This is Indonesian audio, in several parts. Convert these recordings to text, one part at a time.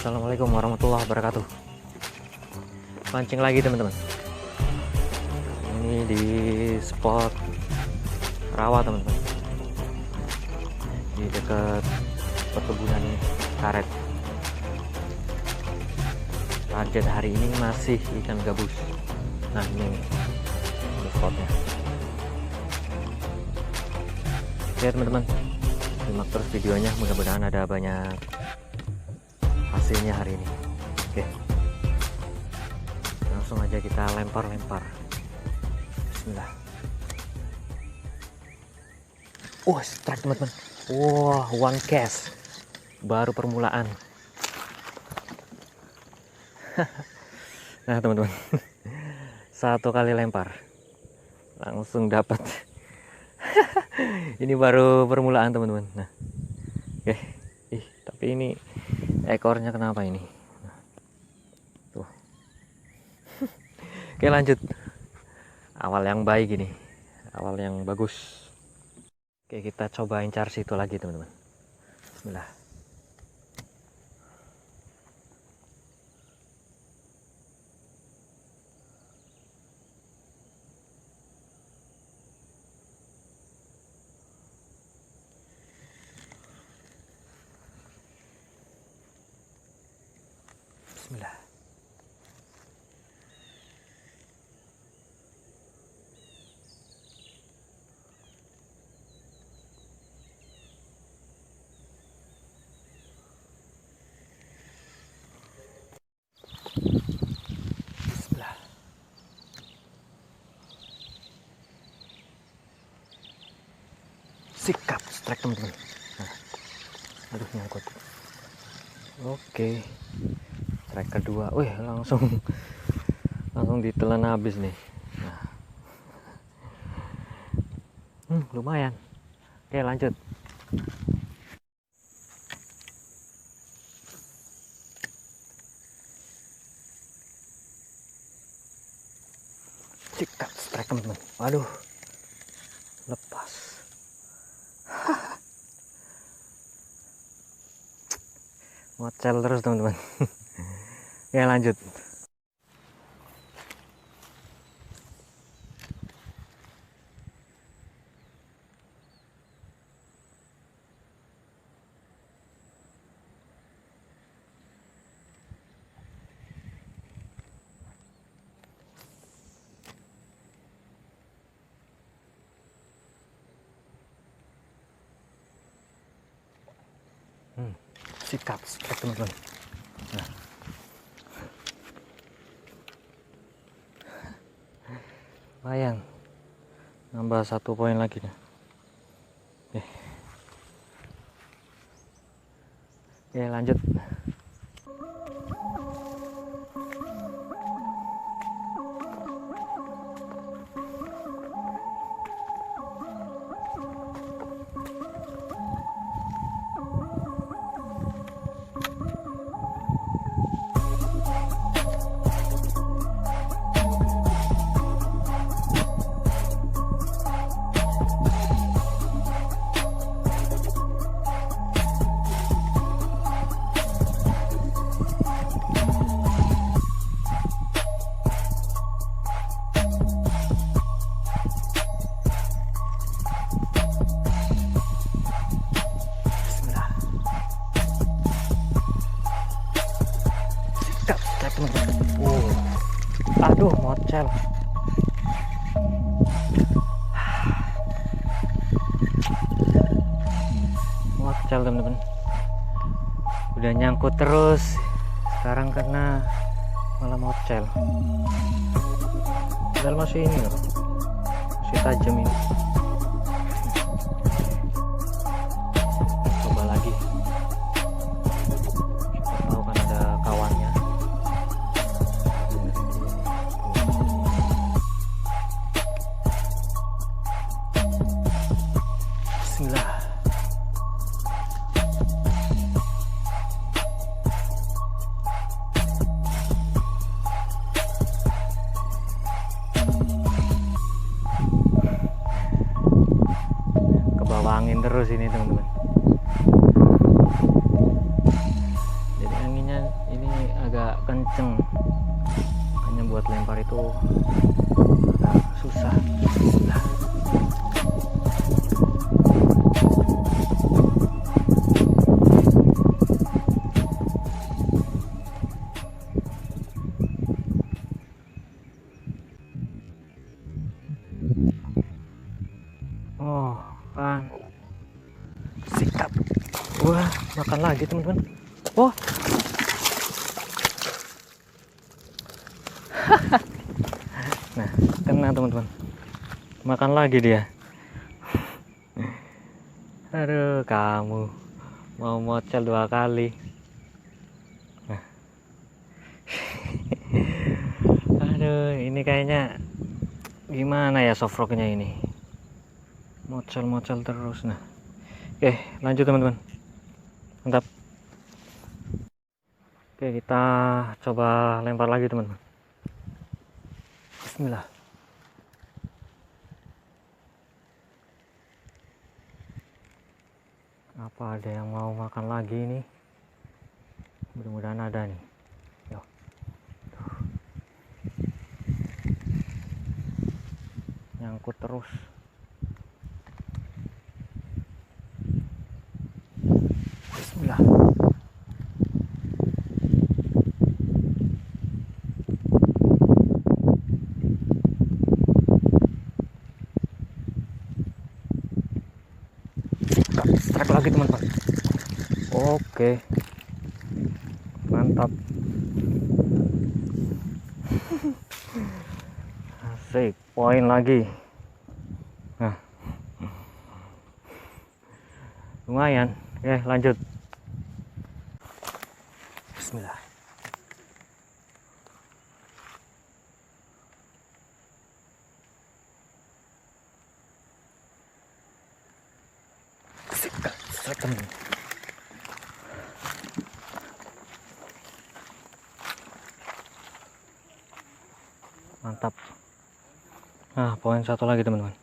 Assalamualaikum warahmatullahi wabarakatuh. Mancing lagi teman-teman. Ini di spot rawa teman-teman, di dekat perkebunan karet. Target hari ini masih ikan gabus. Nah ini spotnya. Oke teman-teman, simak terus videonya, mudah-mudahan ada banyak hasilnya hari ini. Oke, langsung aja kita lempar-lempar. Bismillah. Wah, strike teman-teman. Wah, one cast, baru permulaan. Nah teman-teman, satu kali lempar langsung dapat. Ini baru permulaan teman-teman. Nah, oke. Tapi ini ekornya kenapa ini? Nah, tuh. Oke lanjut. Awal yang baik ini, awal yang bagus. Oke, kita cobain cari situ lagi teman-teman. Bismillah. Bismillah. Bismillah. Sikat strike teman-teman. Nah, aduh nyangkut. Oke, strike kedua. Wih, langsung ditelan habis nih. Nah, lumayan. Oke lanjut. Sikat strike teman-teman. Waduh, lepas. Ngocel terus teman-teman. Ya lanjut. Sikat strike teman-teman. Nah, lumayan, nambah 1 poin lagi nih. Oke lanjut. Aduh, mocel. Mocel teman-teman. Udah nyangkut terus. Sekarang karena malah mocel. Padahal masih ini loh. Masih tajam ini. Coba lagi. Tahu kan ada kawannya. Bismillah. Kebawa angin terus ini teman-teman. Jadi anginnya kenceng, hanya buat lempar itu agak susah. Nah. Oh kan, sikat. Wah, makan lagi teman-teman. Oh, nah kena teman-teman, makan lagi dia. Aduh, kamu mau mocel 2 kali. Nah. Aduh, ini kayaknya gimana ya softrocknya ini, mocel terus. Nah, oke lanjut teman-teman, mantap. Oke, kita coba lempar lagi teman-teman. Bismillah. Apa ada yang mau makan lagi nih? Mudah-mudahan ada nih. Yo. Nyangkut terus. Bismillah. Strike lagi teman-teman. Oke, mantap. Asik, poin lagi. Nah, lumayan. Oke, lanjut. Bismillah. Strike teman. Mantap. Nah, poin 1 lagi teman-teman.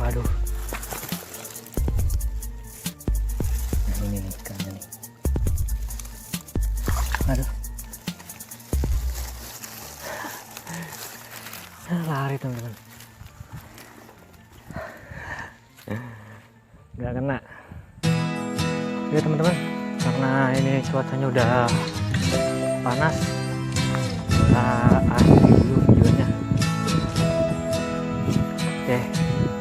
Waduh, nah ini nih ikannya nih. Aduh, lari teman-teman, nggak kena. Oke teman-teman, karena ini cuacanya udah panas, kita akhiri dulu videonya. Oke,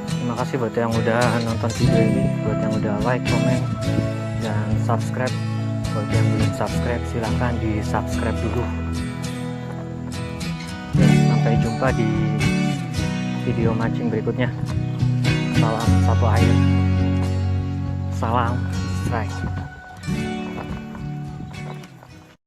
terima kasih buat yang udah nonton video ini, buat yang udah like, comment, dan subscribe. Buat yang belum subscribe, silahkan di subscribe dulu. Oke, sampai jumpa di video mancing berikutnya. Salam satu air, salam strike.